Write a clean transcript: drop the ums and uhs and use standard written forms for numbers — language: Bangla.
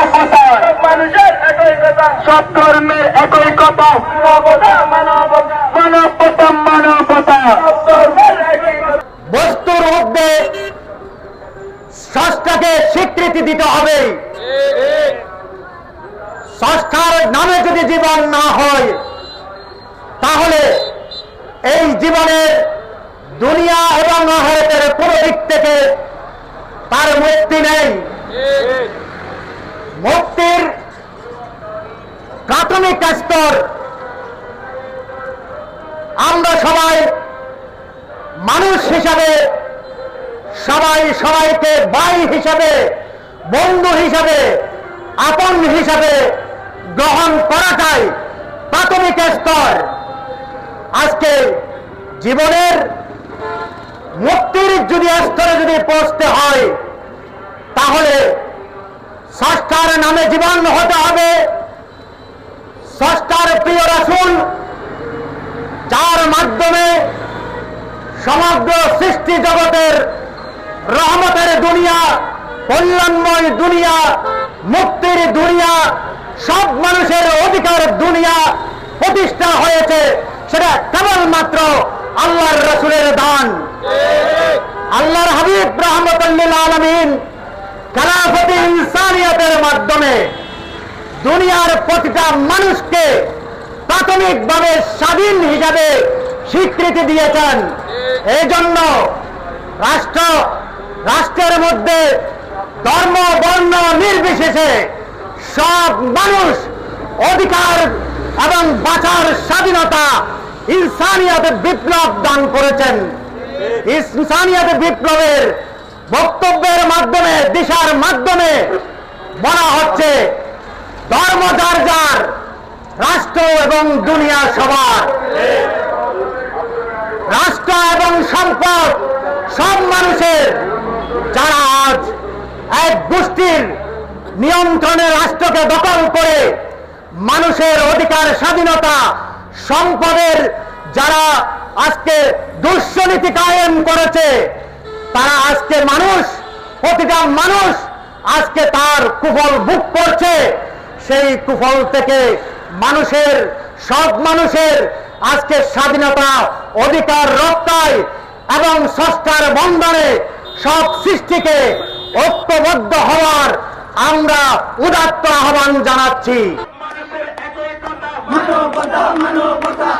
মানবতা, মানুষের একই কথা, সব ধর্মের একই কথা, মানবতা মানবতা মানবতা মানবতা, সব ধর্মের একই কথা। বস্তুর মধ্যে স্রষ্টাকে স্বীকৃতি দিতে হবে। স্রষ্টার নামে যদি জীবন না হয় তাহলে এই জীবনের দুনিয়া এবং আখিরাতের পুরো দিক থেকে তার মুক্তি নেই। মুক্তির প্রাথমিক স্তর আমরা সবাই মানুষ হিসাবে সবাই সবাইকে ভাই হিসাবে, বন্ধু হিসাবে, আপন হিসাবে গ্রহণ করাটাই প্রাথমিক স্তর। আজকে জীবনের মুক্তির যদি স্তরে যদি পৌঁছতে হয় তাহলে স্রষ্টার নামে জীবন হতে হবে। স্রষ্টার প্রিয় রাসূল যার মাধ্যমে সমগ্র সৃষ্টি জগতের রহমতের দুনিয়া, কল্যাণময় দুনিয়া, মুক্তির দুনিয়া, সব মানুষের অধিকার দুনিয়া প্রতিষ্ঠা হয়েছে, সেটা কেবলমাত্র আল্লাহর রাসূলের দান। আল্লাহর হাবিব রাহমাতুল লিল আলামিন খেলাফতে ইনসানিয়তের মাধ্যমে দুনিয়ার প্রতিটা মানুষকে প্রাথমিকভাবে স্বাধীন হিসাবে স্বীকৃতি দিয়েছেন। এই জন্য রাষ্ট্রের মধ্যে ধর্ম বর্ণ নির্বিশেষে সব মানুষ অধিকার এবং বাঁচার স্বাধীনতা ইনসানিয়তের বিপ্লব দান করেছেন। ইনসানিয়তের বিপ্লবের বক্তব্যের মাধ্যমে, দিশার মাধ্যমে বলা হচ্ছে ধর্ম যার যার, রাষ্ট্র এবং দুনিয়া সবার। রাষ্ট্র এবং সম্পদ সব মানুষের। যারা আজ এক গোষ্ঠীর নিয়ন্ত্রণে রাষ্ট্রকে দখল করে মানুষের অধিকার, স্বাধীনতা, সম্পদের যারা আজকে দুঃনীতি কায়েম করেছে, তারা আজকে মানুষ, প্রতিটা মানুষ আজকে তার কুফল ভোগ করছে। সেই কুফল থেকে মানুষের, সব মানুষের আজকে স্বাধীনতা, অধিকার রক্ষায় এবং স্রষ্টার বন্ধনে সব সৃষ্টিকে ঐক্যবদ্ধ হওয়ার আমরা উদাত্ত আহ্বান জানাচ্ছি। মানবতা মানবতা